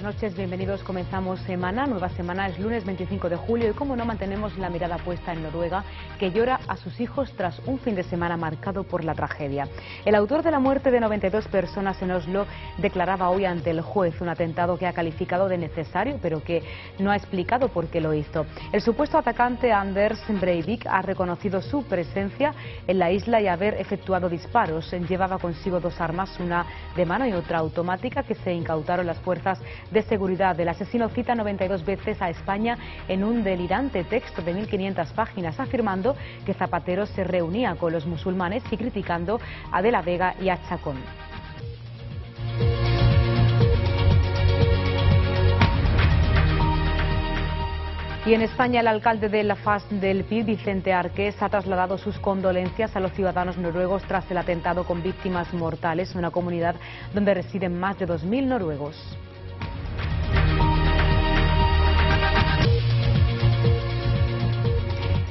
noches, bienvenidos. Comenzamos semana, nueva semana, es lunes 25 de julio y como no mantenemos la mirada puesta en Noruega, que llora a sus hijos tras un fin de semana marcado por la tragedia. El autor de la muerte de 92 personas en Oslo declaraba hoy ante el juez un atentado que ha calificado de necesario, pero que no ha explicado por qué lo hizo. El supuesto atacante Anders Breivik ha reconocido su presencia en la isla y haber efectuado disparos. Llevaba consigo dos armas, una de mano y otra automática, que se incautaron las fuerzas de seguridad. El asesino cita 92 veces a España en un delirante texto de 1500 páginas, afirmando que Zapatero se reunía con los musulmanes y criticando a De la Vega y a Chacón. Y en España, el alcalde de La Faz del Pi, Vicente Arqués, ha trasladado sus condolencias a los ciudadanos noruegos tras el atentado con víctimas mortales en una comunidad donde residen más de 2000 noruegos.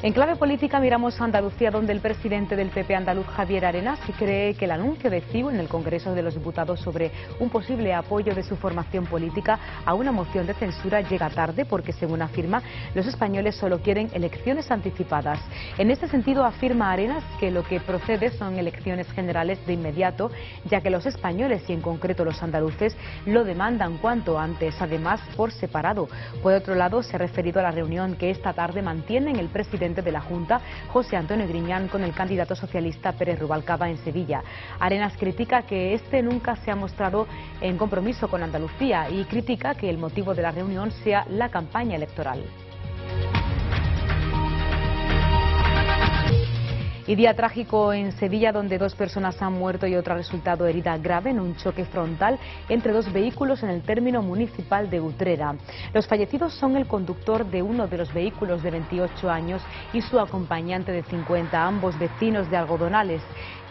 En clave política miramos a Andalucía, donde el presidente del PP andaluz, Javier Arenas, cree que el anuncio de CiU en el Congreso de los Diputados sobre un posible apoyo de su formación política a una moción de censura llega tarde porque, según afirma, los españoles solo quieren elecciones anticipadas. En este sentido, afirma Arenas que lo que procede son elecciones generales de inmediato, ya que los españoles y en concreto los andaluces lo demandan cuanto antes, además por separado. Por otro lado, se ha referido a la reunión que esta tarde mantienen el presidente de la Junta, José Antonio Griñán, con el candidato socialista Pérez Rubalcaba en Sevilla. Arenas critica que este nunca se ha mostrado en compromiso con Andalucía y critica que el motivo de la reunión sea la campaña electoral. Y día trágico en Sevilla, donde dos personas han muerto y otra ha resultado herida grave en un choque frontal entre dos vehículos en el término municipal de Utrera. Los fallecidos son el conductor de uno de los vehículos, de 28 años, y su acompañante de 50, ambos vecinos de Algodonales.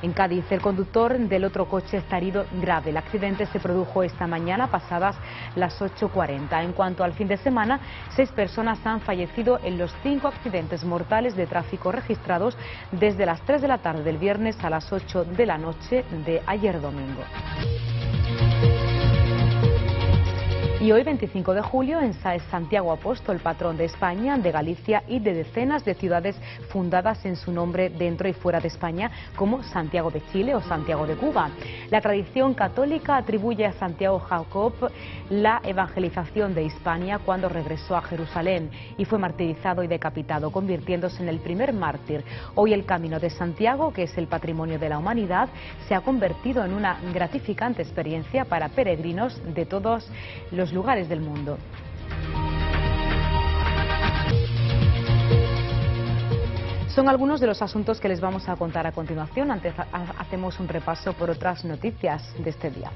En Cádiz, el conductor del otro coche está herido grave. El accidente se produjo esta mañana pasadas las 8:40. En cuanto al fin de semana, 6 personas han fallecido en los 5 accidentes mortales de tráfico registrados desde las 3 de la tarde del viernes a las 8 de la noche de ayer domingo. Y hoy, 25 de julio, es Santiago Apóstol, patrón de España, de Galicia y de decenas de ciudades fundadas en su nombre dentro y fuera de España, como Santiago de Chile o Santiago de Cuba. La tradición católica atribuye a Santiago Jacob la evangelización de Hispania cuando regresó a Jerusalén y fue martirizado y decapitado, convirtiéndose en el primer mártir. Hoy el Camino de Santiago, que es el patrimonio de la humanidad, se ha convertido en una gratificante experiencia para peregrinos de todos los lugares del mundo. Son algunos de los asuntos que les vamos a contar a continuación. Antes hacemos un repaso por otras noticias de este día.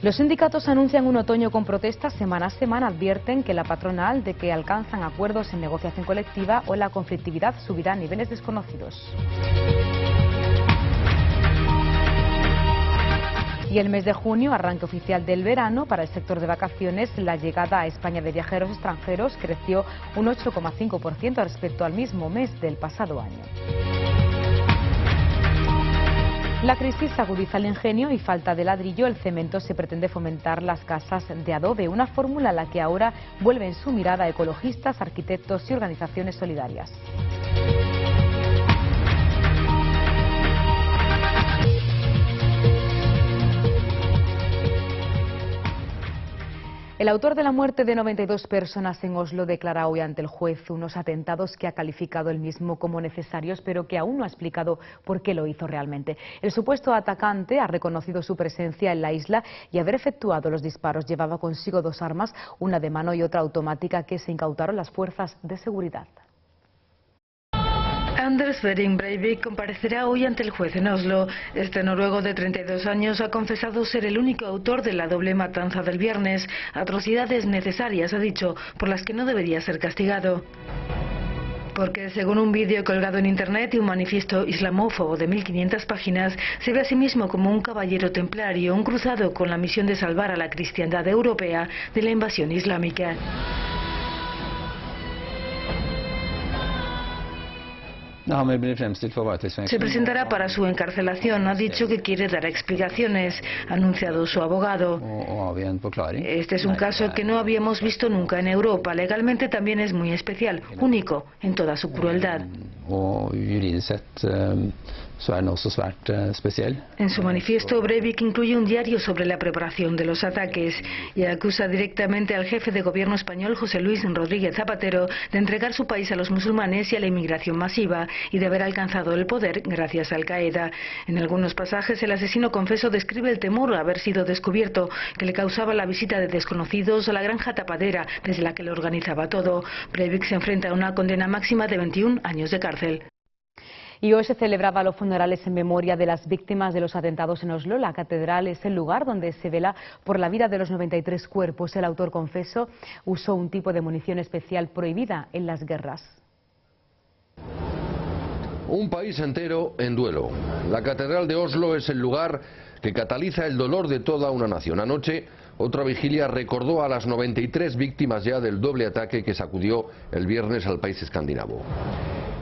Los sindicatos anuncian un otoño con protestas semana a semana. Advierten que la patronal de que alcanzan acuerdos en negociación colectiva o la conflictividad subirá a niveles desconocidos. Y el mes de junio, arranque oficial del verano para el sector de vacaciones, la llegada a España de viajeros extranjeros creció un 8,5% respecto al mismo mes del pasado año. La crisis agudiza el ingenio y falta de ladrillo. El cemento se pretende fomentar las casas de adobe, una fórmula a la que ahora vuelven su mirada ecologistas, arquitectos y organizaciones solidarias. El autor de la muerte de 92 personas en Oslo declara hoy ante el juez unos atentados que ha calificado él mismo como necesarios, pero que aún no ha explicado por qué lo hizo realmente. El supuesto atacante ha reconocido su presencia en la isla y haber efectuado los disparos. Llevaba consigo dos armas, una de mano y otra automática, que se incautaron las fuerzas de seguridad. Anders Behring Breivik comparecerá hoy ante el juez en Oslo. Este noruego de 32 años ha confesado ser el único autor de la doble matanza del viernes. Atrocidades necesarias, ha dicho, por las que no debería ser castigado. Porque, según un vídeo colgado en internet y un manifiesto islamófobo de 1500 páginas, se ve a sí mismo como un caballero templario, un cruzado con la misión de salvar a la cristiandad europea de la invasión islámica. Se presentará para su encarcelación. Ha dicho que quiere dar explicaciones, ha anunciado su abogado. Este es un caso que no habíamos visto nunca en Europa. Legalmente también es muy especial, único en toda su crueldad. En su manifiesto, Breivik incluye un diario sobre la preparación de los ataques y acusa directamente al jefe de gobierno español, José Luis Rodríguez Zapatero, de entregar su país a los musulmanes y a la inmigración masiva y de haber alcanzado el poder gracias a Al-Qaeda. En algunos pasajes, el asesino confeso describe el temor a haber sido descubierto que le causaba la visita de desconocidos a la granja tapadera desde la que lo organizaba todo. Breivik se enfrenta a una condena máxima de 21 años de cárcel. Y hoy se celebraba los funerales en memoria de las víctimas de los atentados en Oslo. La catedral es el lugar donde se vela por la vida de los 93 cuerpos. El autor confeso usó un tipo de munición especial prohibida en las guerras. Un país entero en duelo. La catedral de Oslo es el lugar que cataliza el dolor de toda una nación. Anoche, otra vigilia recordó a las 93 víctimas ya del doble ataque que sacudió el viernes al país escandinavo.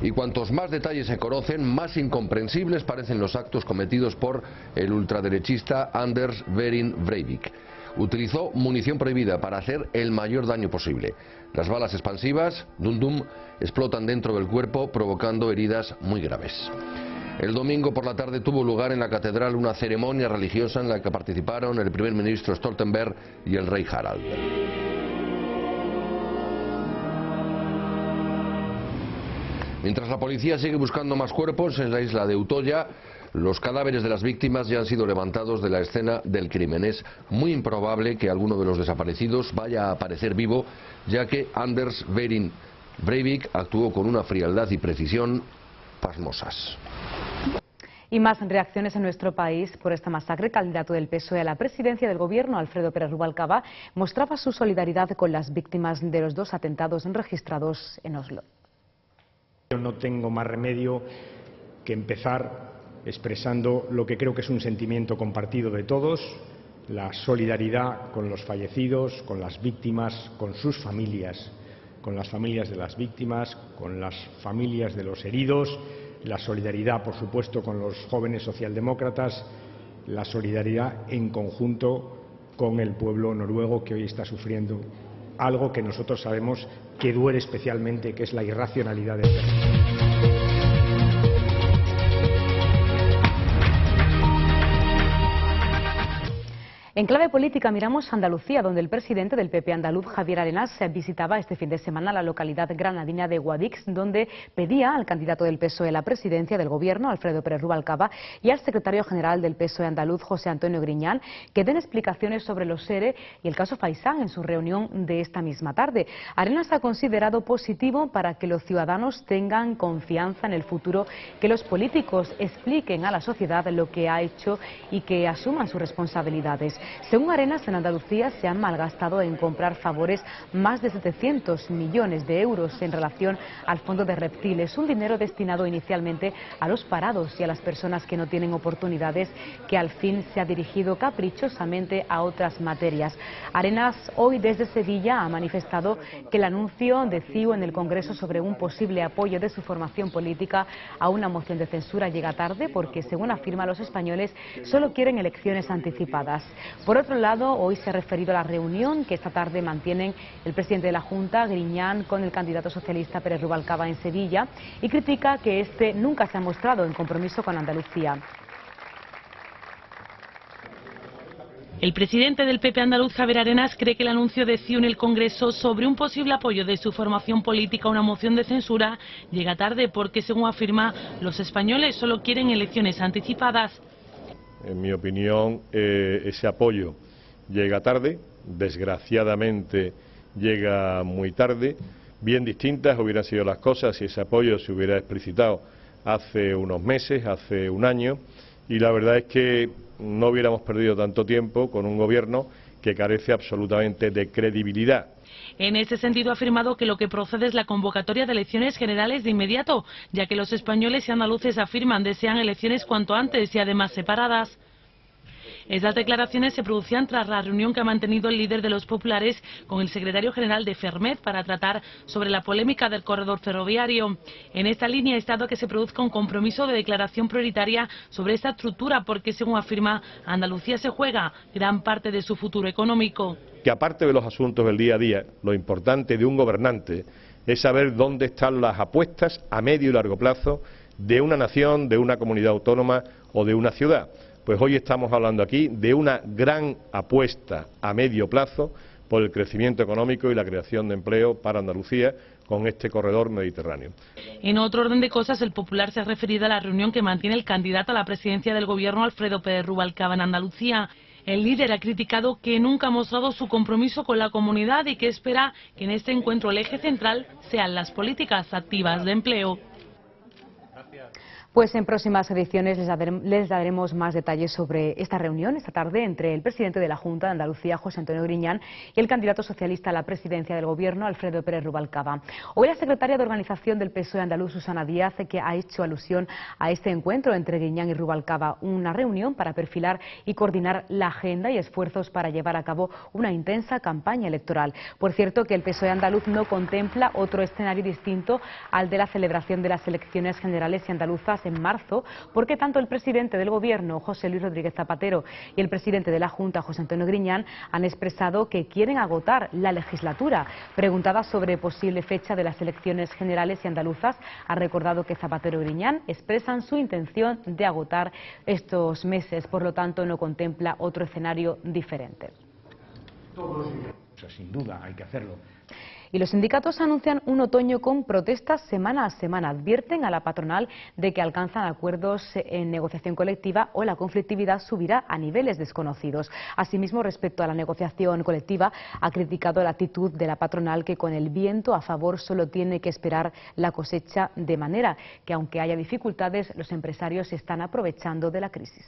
Y cuantos más detalles se conocen, más incomprensibles parecen los actos cometidos por el ultraderechista Anders Behring Breivik. Utilizó munición prohibida para hacer el mayor daño posible. Las balas expansivas, dum-dum, explotan dentro del cuerpo, provocando heridas muy graves. El domingo por la tarde tuvo lugar en la catedral una ceremonia religiosa en la que participaron el primer ministro Stoltenberg y el rey Harald. Mientras la policía sigue buscando más cuerpos en la isla de Utoya, los cadáveres de las víctimas ya han sido levantados de la escena del crimen. Es muy improbable que alguno de los desaparecidos vaya a aparecer vivo, ya que Anders Behring Breivik actuó con una frialdad y precisión pasmosas. Y más reacciones en nuestro país por esta masacre. El candidato del PSOE a la presidencia del gobierno, Alfredo Pérez Rubalcaba, mostraba su solidaridad con las víctimas de los dos atentados registrados en Oslo. Yo no tengo más remedio que empezar expresando lo que creo que es un sentimiento compartido de todos, la solidaridad con los fallecidos, con las víctimas, con sus familias, con las familias de las víctimas, con las familias de los heridos, la solidaridad, por supuesto, con los jóvenes socialdemócratas, la solidaridad en conjunto con el pueblo noruego que hoy está sufriendo algo que nosotros sabemos que duele especialmente, que es la irracionalidad del terrorismo. En clave política miramos Andalucía, donde el presidente del PP andaluz, Javier Arenas, visitaba este fin de semana la localidad granadina de Guadix, donde pedía al candidato del PSOE a la presidencia del gobierno, Alfredo Pérez Rubalcaba, y al secretario general del PSOE andaluz, José Antonio Griñán, que den explicaciones sobre los ERE y el caso Faisán en su reunión de esta misma tarde. Arenas ha considerado positivo para que los ciudadanos tengan confianza en el futuro, que los políticos expliquen a la sociedad lo que ha hecho y que asuman sus responsabilidades. Según Arenas, en Andalucía se han malgastado en comprar favores más de 700 millones de euros en relación al fondo de reptiles, un dinero destinado inicialmente a los parados y a las personas que no tienen oportunidades, que al fin se ha dirigido caprichosamente a otras materias. Arenas hoy desde Sevilla ha manifestado que el anuncio de CiU en el Congreso sobre un posible apoyo de su formación política a una moción de censura llega tarde porque, según afirma, los españoles solo quieren elecciones anticipadas. Por otro lado, hoy se ha referido a la reunión que esta tarde mantienen el presidente de la Junta, Griñán, con el candidato socialista Pérez Rubalcaba en Sevilla, y critica que este nunca se ha mostrado en compromiso con Andalucía. El presidente del PP andaluz, Javier Arenas, cree que el anuncio de CiU en el Congreso sobre un posible apoyo de su formación política a una moción de censura llega tarde porque, según afirma, los españoles solo quieren elecciones anticipadas. En mi opinión, ese apoyo llega tarde, desgraciadamente llega muy tarde. Bien distintas hubieran sido las cosas si ese apoyo se hubiera explicitado hace unos meses, hace un año, y la verdad es que no hubiéramos perdido tanto tiempo con un gobierno que carece absolutamente de credibilidad. En ese sentido ha afirmado que lo que procede es la convocatoria de elecciones generales de inmediato, ya que los españoles y andaluces afirman desean elecciones cuanto antes y además separadas. Estas declaraciones se producían tras la reunión que ha mantenido el líder de los populares con el secretario general de Fermet para tratar sobre la polémica del corredor ferroviario. En esta línea ha estado que se produzca un compromiso de declaración prioritaria sobre esta estructura porque, según afirma, Andalucía se juega gran parte de su futuro económico. Que aparte de los asuntos del día a día, lo importante de un gobernante es saber dónde están las apuestas a medio y largo plazo de una nación, de una comunidad autónoma o de una ciudad. Pues hoy estamos hablando aquí de una gran apuesta a medio plazo por el crecimiento económico y la creación de empleo para Andalucía con este corredor mediterráneo. En otro orden de cosas, el Popular se ha referido a la reunión que mantiene el candidato a la presidencia del Gobierno, Alfredo Pérez Rubalcaba, en Andalucía. El líder ha criticado que nunca ha mostrado su compromiso con la comunidad y que espera que en este encuentro el eje central sean las políticas activas de empleo. Pues en próximas ediciones les daremos más detalles sobre esta reunión esta tarde entre el presidente de la Junta de Andalucía, José Antonio Griñán, y el candidato socialista a la presidencia del Gobierno, Alfredo Pérez Rubalcaba. Hoy la secretaria de Organización del PSOE andaluz, Susana Díaz, que ha hecho alusión a este encuentro entre Griñán y Rubalcaba, una reunión para perfilar y coordinar la agenda y esfuerzos para llevar a cabo una intensa campaña electoral. Por cierto, que el PSOE andaluz no contempla otro escenario distinto al de la celebración de las elecciones generales y andaluzas en marzo, porque tanto el presidente del Gobierno, José Luis Rodríguez Zapatero, y el presidente de la Junta, José Antonio Griñán, han expresado que quieren agotar la legislatura. Preguntada sobre posible fecha de las elecciones generales y andaluzas, ha recordado que Zapatero y Griñán expresan su intención de agotar estos meses, por lo tanto no contempla otro escenario diferente. Sin duda hay que hacerlo. Y los sindicatos anuncian un otoño con protestas semana a semana. Advierten a la patronal de que alcanzan acuerdos en negociación colectiva o la conflictividad subirá a niveles desconocidos. Asimismo, respecto a la negociación colectiva, ha criticado la actitud de la patronal, que con el viento a favor solo tiene que esperar la cosecha, de manera que, aunque haya dificultades, los empresarios se están aprovechando de la crisis.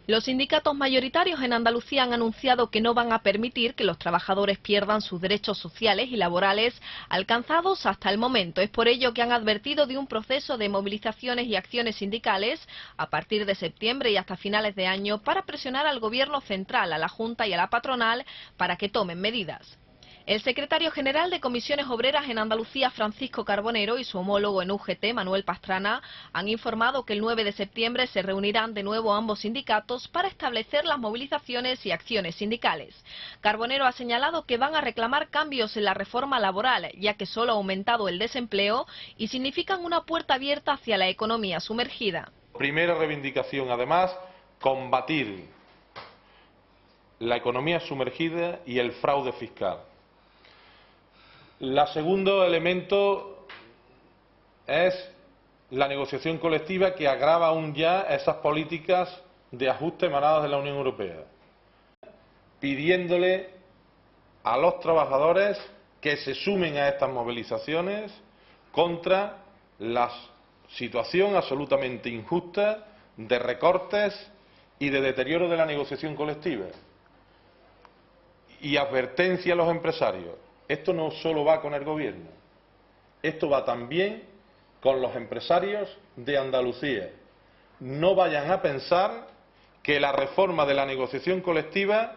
Los sindicatos mayoritarios en Andalucía han anunciado que no van a permitir que los trabajadores pierdan sus derechos sociales y laborales alcanzados hasta el momento. Es por ello que han advertido de un proceso de movilizaciones y acciones sindicales a partir de septiembre y hasta finales de año para presionar al Gobierno central, a la Junta y a la patronal para que tomen medidas. El secretario general de Comisiones Obreras en Andalucía, Francisco Carbonero, y su homólogo en UGT, Manuel Pastrana, han informado que el 9 de septiembre se reunirán de nuevo ambos sindicatos para establecer las movilizaciones y acciones sindicales. Carbonero ha señalado que van a reclamar cambios en la reforma laboral, ya que solo ha aumentado el desempleo y significan una puerta abierta hacia la economía sumergida. Primera reivindicación, además, combatir la economía sumergida y el fraude fiscal. El segundo elemento es la negociación colectiva, que agrava aún ya esas políticas de ajuste emanadas de la Unión Europea, pidiéndole a los trabajadores que se sumen a estas movilizaciones contra la situación absolutamente injusta de recortes y de deterioro de la negociación colectiva. Y advertencia a los empresarios: esto no solo va con el Gobierno, esto va también con los empresarios de Andalucía. No vayan a pensar que la reforma de la negociación colectiva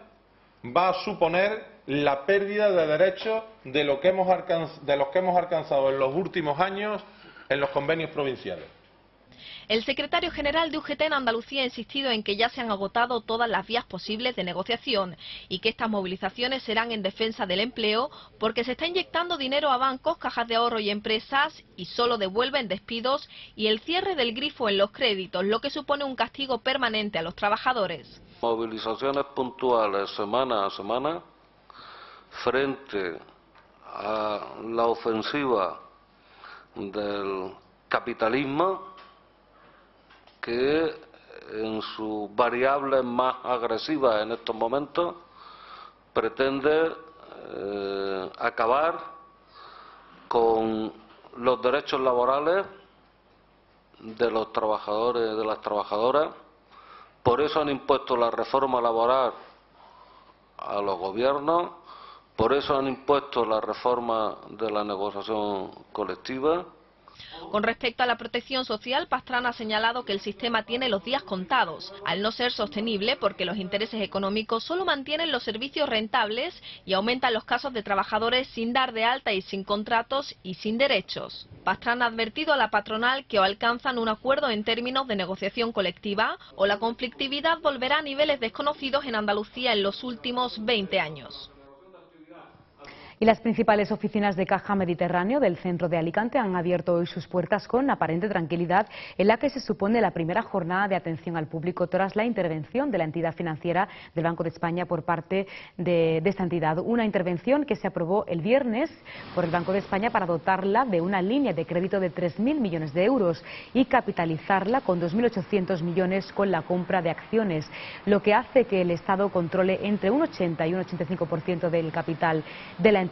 va a suponer la pérdida de derechos de los que hemos alcanzado en los últimos años en los convenios provinciales. El secretario general de UGT en Andalucía ha insistido en que ya se han agotado todas las vías posibles de negociación y que estas movilizaciones serán en defensa del empleo, porque se está inyectando dinero a bancos, cajas de ahorro y empresas y solo devuelven despidos y el cierre del grifo en los créditos, lo que supone un castigo permanente a los trabajadores. Movilizaciones puntuales semana a semana frente a la ofensiva del capitalismo, que en sus variables más agresivas en estos momentos pretende acabar con los derechos laborales de los trabajadores y de las trabajadoras. Por eso han impuesto la reforma laboral a los gobiernos, por eso han impuesto la reforma de la negociación colectiva. Con respecto a la protección social, Pastrana ha señalado que el sistema tiene los días contados, al no ser sostenible porque los intereses económicos solo mantienen los servicios rentables y aumentan los casos de trabajadores sin dar de alta y sin contratos y sin derechos. Pastrana ha advertido a la patronal que o alcanzan un acuerdo en términos de negociación colectiva o la conflictividad volverá a niveles desconocidos en Andalucía en los últimos 20 años. Y las principales oficinas de Caja Mediterráneo del centro de Alicante han abierto hoy sus puertas con aparente tranquilidad, en la que se supone la primera jornada de atención al público tras la intervención de la entidad financiera del Banco de España por parte de esta entidad. Una intervención que se aprobó el viernes por el Banco de España para dotarla de una línea de crédito de 3.000 millones de euros y capitalizarla con 2.800 millones con la compra de acciones, lo que hace que el Estado controle entre un 80 y un 85% del capital de la entidad.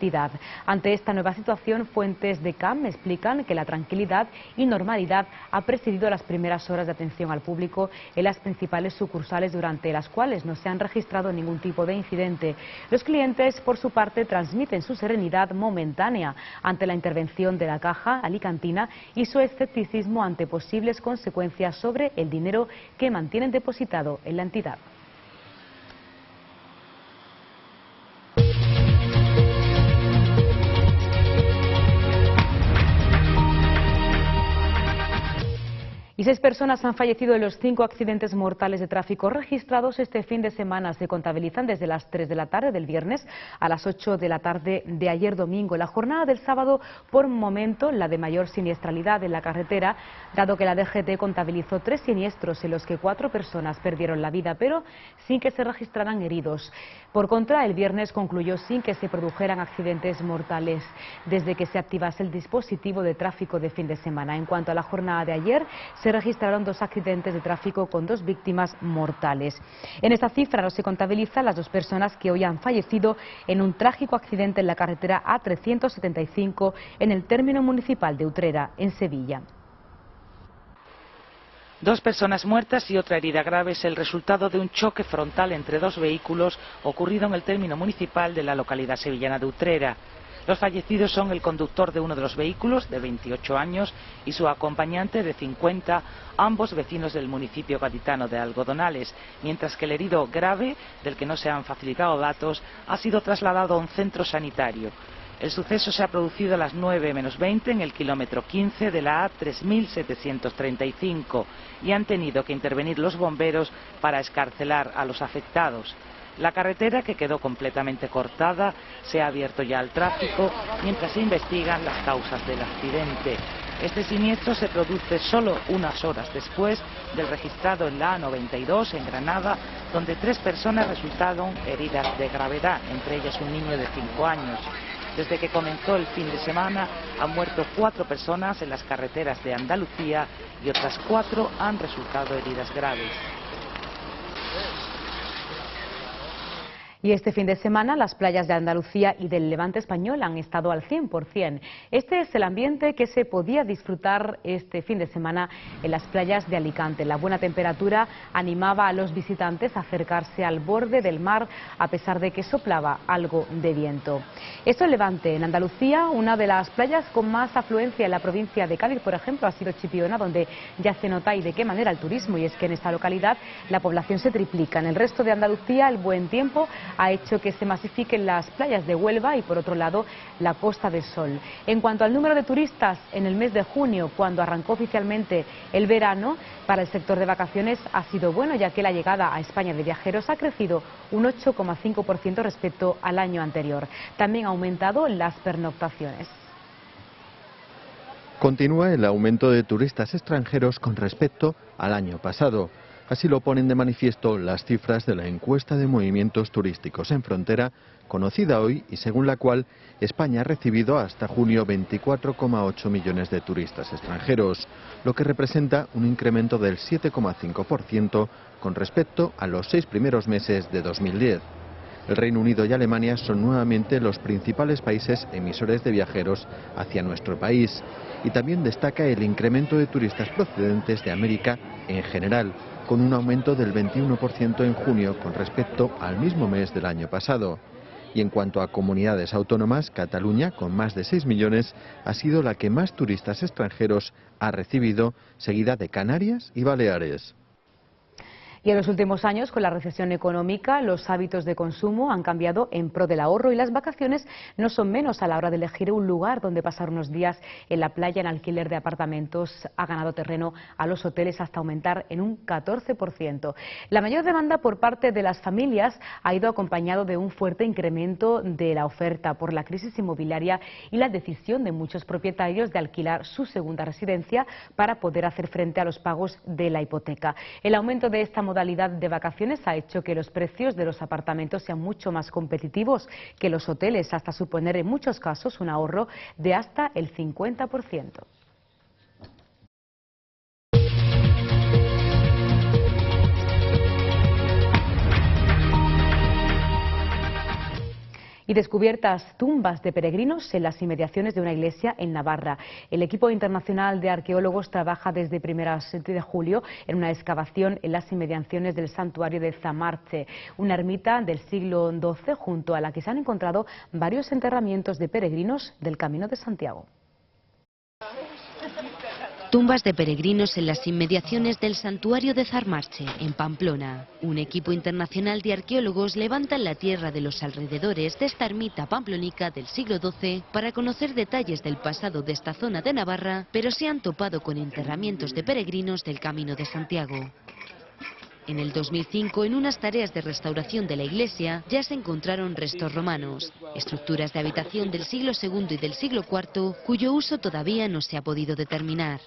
Ante esta nueva situación, fuentes de CAM explican que la tranquilidad y normalidad ha presidido las primeras horas de atención al público en las principales sucursales, durante las cuales no se han registrado ningún tipo de incidente. Los clientes, por su parte, transmiten su serenidad momentánea ante la intervención de la Caja alicantina y su escepticismo ante posibles consecuencias sobre el dinero que mantienen depositado en la entidad. Y 6 personas han fallecido en los 5 accidentes mortales de tráfico registrados este fin de semana. Se contabilizan desde las 3 de la tarde del viernes a las 8 de la tarde de ayer domingo. La jornada del sábado, por momento, la de mayor siniestralidad en la carretera, dado que la DGT contabilizó 3 siniestros en los que 4 personas perdieron la vida, pero sin que se registraran heridos. Por contra, el viernes concluyó sin que se produjeran accidentes mortales desde que se activase el dispositivo de tráfico de fin de semana. En cuanto a la jornada de ayer, se registraron 2 accidentes de tráfico con 2 víctimas mortales. En esta cifra no se contabilizan las 2 personas que hoy han fallecido en un trágico accidente en la carretera A375 en el término municipal de Utrera, en Sevilla. 2 personas muertas y otra herida grave es el resultado de un choque frontal entre 2 vehículos ocurrido en el término municipal de la localidad sevillana de Utrera. Los fallecidos son el conductor de uno de los vehículos, de 28 años, y su acompañante, de 50, ambos vecinos del municipio gaditano de Algodonales, mientras que el herido grave, del que no se han facilitado datos, ha sido trasladado a un centro sanitario. El suceso se ha producido a las 9 menos 20 en el kilómetro 15 de la A3735 y han tenido que intervenir los bomberos para excarcelar a los afectados. La carretera, que quedó completamente cortada, se ha abierto ya al tráfico mientras se investigan las causas del accidente. Este siniestro se produce solo unas horas después del registrado en la A92 en Granada, donde 3 personas resultaron heridas de gravedad, entre ellas un niño de 5 años. Desde que comenzó el fin de semana han muerto 4 personas en las carreteras de Andalucía y otras 4 han resultado heridas graves. Y este fin de semana las playas de Andalucía y del Levante español han estado al 100%. Este es el ambiente que se podía disfrutar este fin de semana en las playas de Alicante. La buena temperatura animaba a los visitantes a acercarse al borde del mar a pesar de que soplaba algo de viento. Esto es Levante. En Andalucía, una de las playas con más afluencia en la provincia de Cádiz, por ejemplo, ha sido Chipiona, donde ya se nota y de qué manera el turismo, y es que en esta localidad la población se triplica. En el resto de Andalucía, el buen tiempo ha hecho que se masifiquen las playas de Huelva y, por otro lado, la Costa del Sol. En cuanto al número de turistas, en el mes de junio, cuando arrancó oficialmente el verano, para el sector de vacaciones ha sido bueno, ya que la llegada a España de viajeros ha crecido un 8,5% respecto al año anterior. También ha aumentado las pernoctaciones. Continúa el aumento de turistas extranjeros con respecto al año pasado. Así lo ponen de manifiesto las cifras de la encuesta de movimientos turísticos en frontera, conocida hoy y según la cual España ha recibido hasta junio 24,8 millones de turistas extranjeros, lo que representa un incremento del 7,5% con respecto a los 6 primeros meses de 2010. El Reino Unido y Alemania son nuevamente los principales países emisores de viajeros hacia nuestro país, y también destaca el incremento de turistas procedentes de América en general, con un aumento del 21% en junio con respecto al mismo mes del año pasado. Y en cuanto a comunidades autónomas, Cataluña, con más de 6 millones, ha sido la que más turistas extranjeros ha recibido, seguida de Canarias y Baleares. Y en los últimos años, con la recesión económica, los hábitos de consumo han cambiado en pro del ahorro y las vacaciones no son menos a la hora de elegir un lugar donde pasar unos días en la playa. En alquiler de apartamentos ha ganado terreno a los hoteles hasta aumentar en un 14%. La mayor demanda por parte de las familias ha ido acompañado de un fuerte incremento de la oferta por la crisis inmobiliaria y la decisión de muchos propietarios de alquilar su segunda residencia para poder hacer frente a los pagos de la hipoteca. El aumento de esta modalidad de vacaciones ha hecho que los precios de los apartamentos sean mucho más competitivos que los hoteles, hasta suponer en muchos casos un ahorro de hasta el 50%. Y descubiertas tumbas de peregrinos en las inmediaciones de una iglesia en Navarra. El equipo internacional de arqueólogos trabaja desde primeras de julio en una excavación en las inmediaciones del santuario de Zamarche, una ermita del siglo XII junto a la que se han encontrado varios enterramientos de peregrinos del Camino de Santiago. Tumbas de peregrinos en las inmediaciones del santuario de Zamarche, en Pamplona. Un equipo internacional de arqueólogos levanta en la tierra de los alrededores de esta ermita pamplónica del siglo XII para conocer detalles del pasado de esta zona de Navarra, pero se han topado con enterramientos de peregrinos del Camino de Santiago. En el 2005, en unas tareas de restauración de la iglesia, ya se encontraron restos romanos, estructuras de habitación del siglo II y del siglo IV, cuyo uso todavía no se ha podido determinar.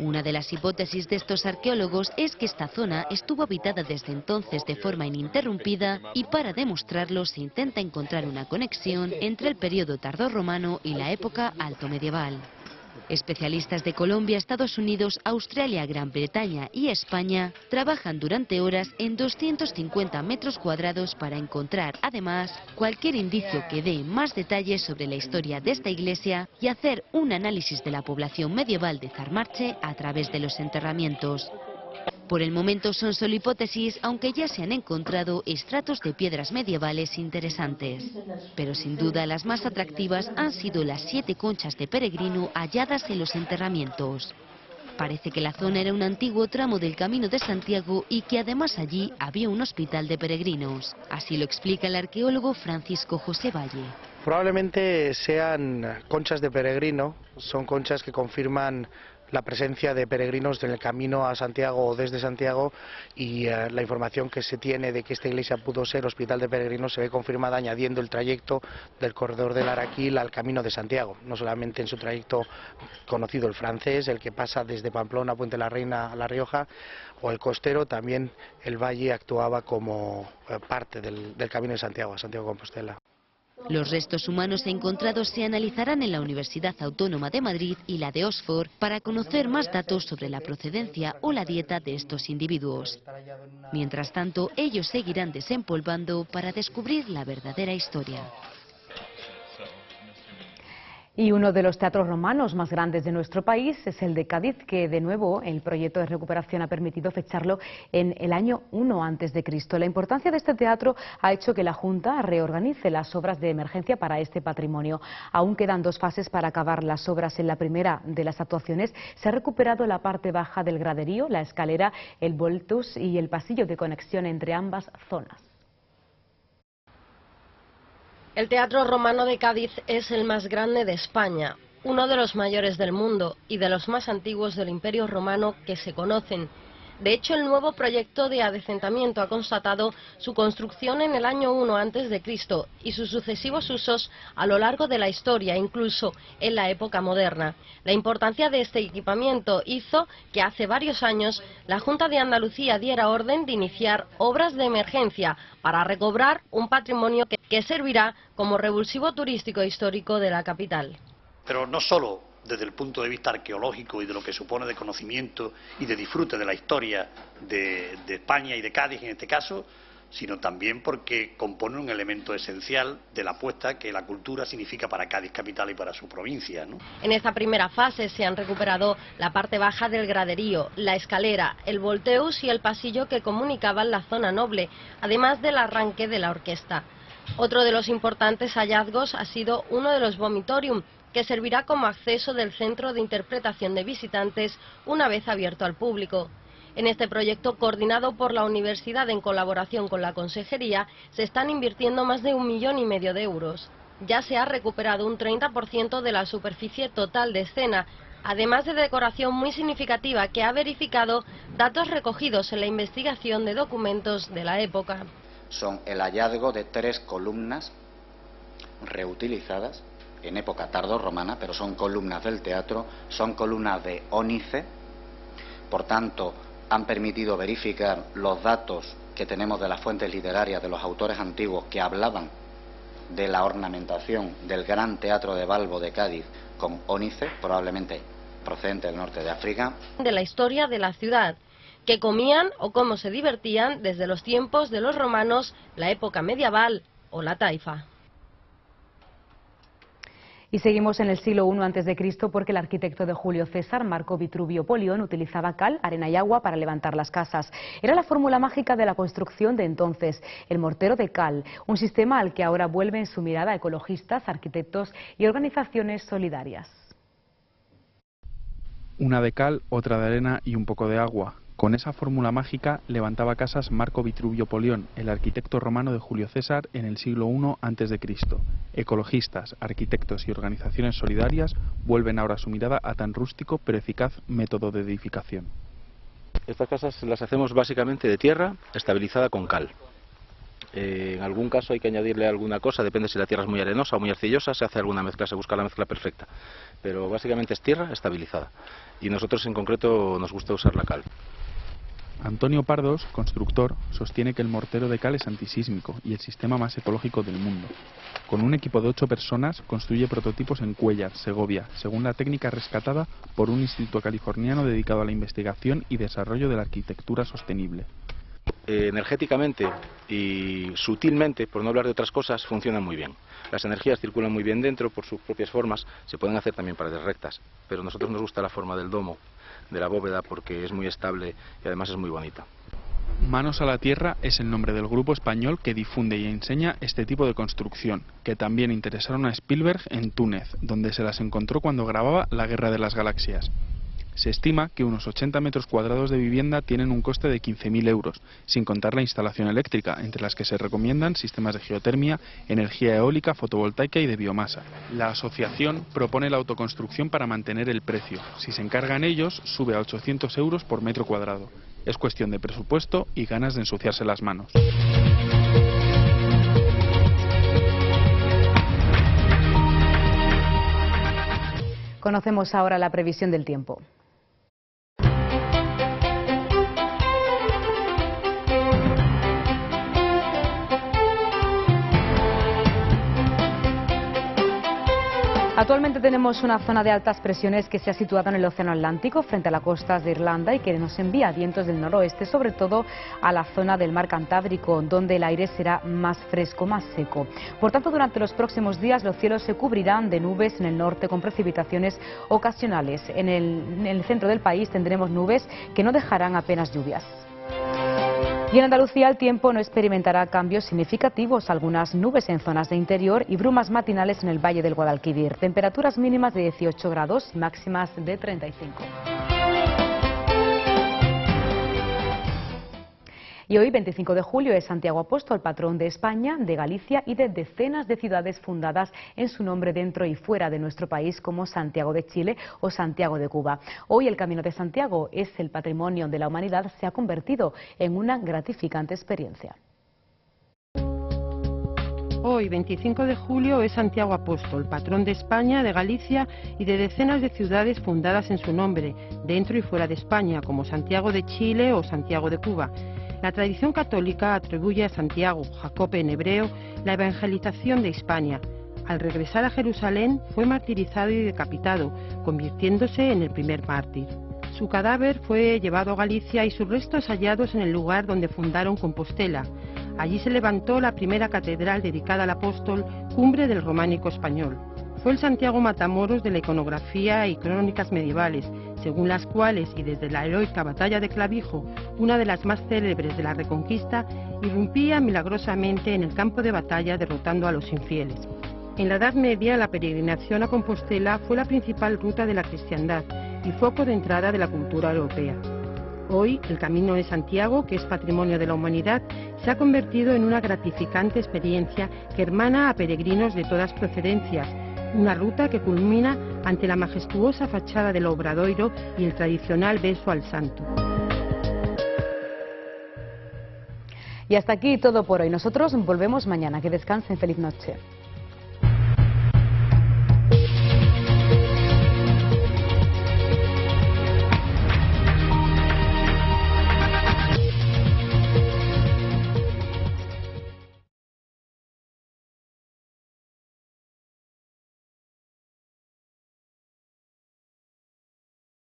Una de las hipótesis de estos arqueólogos es que esta zona estuvo habitada desde entonces de forma ininterrumpida y para demostrarlo se intenta encontrar una conexión entre el periodo tardorromano y la época alto medieval. Especialistas de Colombia, Estados Unidos, Australia, Gran Bretaña y España trabajan durante horas en 250 metros cuadrados para encontrar, además, cualquier indicio que dé más detalles sobre la historia de esta iglesia y hacer un análisis de la población medieval de Zamarche a través de los enterramientos. Por el momento son solo hipótesis, aunque ya se han encontrado estratos de piedras medievales interesantes. Pero sin duda las más atractivas han sido las 7 conchas de peregrino halladas en los enterramientos. Parece que la zona era un antiguo tramo del Camino de Santiago y que además allí había un hospital de peregrinos. Así lo explica el arqueólogo Francisco José Valle. Probablemente sean conchas de peregrino, son conchas que confirman la presencia de peregrinos en el camino a Santiago o desde Santiago, y la información que se tiene de que esta iglesia pudo ser hospital de peregrinos se ve confirmada añadiendo el trayecto del corredor del Araquil al Camino de Santiago, no solamente en su trayecto conocido el francés, el que pasa desde Pamplona, Puente la Reina a La Rioja, o el costero, también el valle actuaba como parte del Camino de Santiago, a Santiago de Compostela. Los restos humanos encontrados se analizarán en la Universidad Autónoma de Madrid y la de Oxford para conocer más datos sobre la procedencia o la dieta de estos individuos. Mientras tanto, ellos seguirán desempolvando para descubrir la verdadera historia. Y uno de los teatros romanos más grandes de nuestro país es el de Cádiz, que de nuevo el proyecto de recuperación ha permitido fecharlo en el año 1 a.C. La importancia de este teatro ha hecho que la Junta reorganice las obras de emergencia para este patrimonio. Aún quedan 2 fases para acabar las obras. En la primera de las actuaciones se ha recuperado la parte baja del graderío, la escalera, el voltus y el pasillo de conexión entre ambas zonas. El Teatro Romano de Cádiz es el más grande de España, uno de los mayores del mundo y de los más antiguos del Imperio Romano que se conocen. De hecho, el nuevo proyecto de adecentamiento ha constatado su construcción en el año 1 a.C. y sus sucesivos usos a lo largo de la historia, incluso en la época moderna. La importancia de este equipamiento hizo que hace varios años la Junta de Andalucía diera orden de iniciar obras de emergencia para recobrar un patrimonio que servirá como revulsivo turístico e histórico de la capital. Pero no solo desde el punto de vista arqueológico y de lo que supone de conocimiento y de disfrute de la historia de España y de Cádiz en este caso, sino también porque compone un elemento esencial de la apuesta que la cultura significa para Cádiz capital y para su provincia, ¿no? En esta primera fase se han recuperado la parte baja del graderío, la escalera, el volteus y el pasillo que comunicaban la zona noble, además del arranque de la orquesta. Otro de los importantes hallazgos ha sido uno de los vomitorium, que servirá como acceso del Centro de Interpretación de Visitantes una vez abierto al público. En este proyecto, coordinado por la Universidad en colaboración con la Consejería, se están invirtiendo más de 1,5 millones de euros. Ya se ha recuperado un 30% de la superficie total de escena, además de decoración muy significativa que ha verificado datos recogidos en la investigación de documentos de la época. Son el hallazgo de 3 columnas reutilizadas en época tardorromana, pero son columnas del teatro, son columnas de ónice, por tanto han permitido verificar los datos que tenemos de las fuentes literarias de los autores antiguos que hablaban de la ornamentación del gran teatro de Balbo de Cádiz con ónice, probablemente procedente del norte de África. De la historia de la ciudad, que comían o cómo se divertían desde los tiempos de los romanos, la época medieval o la taifa. Y seguimos en el siglo I a.C. porque el arquitecto de Julio César, Marco Vitruvio Polión, utilizaba cal, arena y agua para levantar las casas. Era la fórmula mágica de la construcción de entonces, el mortero de cal, un sistema al que ahora vuelven su mirada ecologistas, arquitectos y organizaciones solidarias. Una de cal, otra de arena y un poco de agua. Con esa fórmula mágica levantaba casas Marco Vitruvio Polión, el arquitecto romano de Julio César en el siglo I a.C. Ecologistas, arquitectos y organizaciones solidarias vuelven ahora su mirada a tan rústico pero eficaz método de edificación. Estas casas las hacemos básicamente de tierra estabilizada con cal. En algún caso hay que añadirle alguna cosa, depende si la tierra es muy arenosa o muy arcillosa, se hace alguna mezcla, se busca la mezcla perfecta. Pero básicamente es tierra estabilizada. Y nosotros en concreto nos gusta usar la cal. Antonio Pardos, constructor, sostiene que el mortero de cal es antisísmico y el sistema más ecológico del mundo. Con un equipo de 8 personas construye prototipos en Cuéllar, Segovia, según la técnica rescatada por un instituto californiano dedicado a la investigación y desarrollo de la arquitectura sostenible. Energéticamente y sutilmente, por no hablar de otras cosas, funcionan muy bien. Las energías circulan muy bien dentro por sus propias formas, se pueden hacer también paredes rectas, pero a nosotros nos gusta la forma del domo, de la bóveda, porque es muy estable y además es muy bonita. Manos a la Tierra es el nombre del grupo español que difunde y enseña este tipo de construcción, que también interesaron a Spielberg en Túnez, donde se las encontró cuando grababa La Guerra de las Galaxias. Se estima que unos 80 metros cuadrados de vivienda tienen un coste de 15.000 euros, sin contar la instalación eléctrica, entre las que se recomiendan sistemas de geotermia, energía eólica, fotovoltaica y de biomasa. La asociación propone la autoconstrucción para mantener el precio. Si se encargan ellos, sube a 800 euros por metro cuadrado. Es cuestión de presupuesto y ganas de ensuciarse las manos. Conocemos ahora la previsión del tiempo. Actualmente tenemos una zona de altas presiones que se ha situado en el Océano Atlántico frente a las costas de Irlanda y que nos envía vientos del noroeste, sobre todo a la zona del mar Cantábrico, donde el aire será más fresco, más seco. Por tanto, durante los próximos días los cielos se cubrirán de nubes en el norte con precipitaciones ocasionales. En el centro del país tendremos nubes que no dejarán apenas lluvias. Y en Andalucía el tiempo no experimentará cambios significativos, algunas nubes en zonas de interior y brumas matinales en el Valle del Guadalquivir. Temperaturas mínimas de 18 grados y máximas de 35. Y hoy, 25 de julio, es Santiago Apóstol, patrón de España, de Galicia y de decenas de ciudades fundadas en su nombre dentro y fuera de nuestro país, como Santiago de Chile o Santiago de Cuba. Hoy el Camino de Santiago es el patrimonio de la humanidad, se ha convertido en una gratificante experiencia. Hoy, 25 de julio, es Santiago Apóstol, patrón de España, de Galicia y de decenas de ciudades fundadas en su nombre, dentro y fuera de España, como Santiago de Chile o Santiago de Cuba. La tradición católica atribuye a Santiago, Jacobe en hebreo, la evangelización de Hispania. Al regresar a Jerusalén fue martirizado y decapitado, convirtiéndose en el primer mártir. Su cadáver fue llevado a Galicia y sus restos hallados en el lugar donde fundaron Compostela. Allí se levantó la primera catedral dedicada al apóstol, cumbre del románico español. Fue el Santiago Matamoros de la iconografía y crónicas medievales, según las cuales, y desde la heroica batalla de Clavijo, una de las más célebres de la Reconquista, irrumpía milagrosamente en el campo de batalla derrotando a los infieles. En la Edad Media, la peregrinación a Compostela fue la principal ruta de la cristiandad y foco de entrada de la cultura europea. Hoy, el Camino de Santiago, que es patrimonio de la humanidad, se ha convertido en una gratificante experiencia que hermana a peregrinos de todas procedencias, una ruta que culmina ante la majestuosa fachada del Obradoiro y el tradicional beso al santo. Y hasta aquí todo por hoy. Nosotros volvemos mañana. Que descansen. Feliz noche.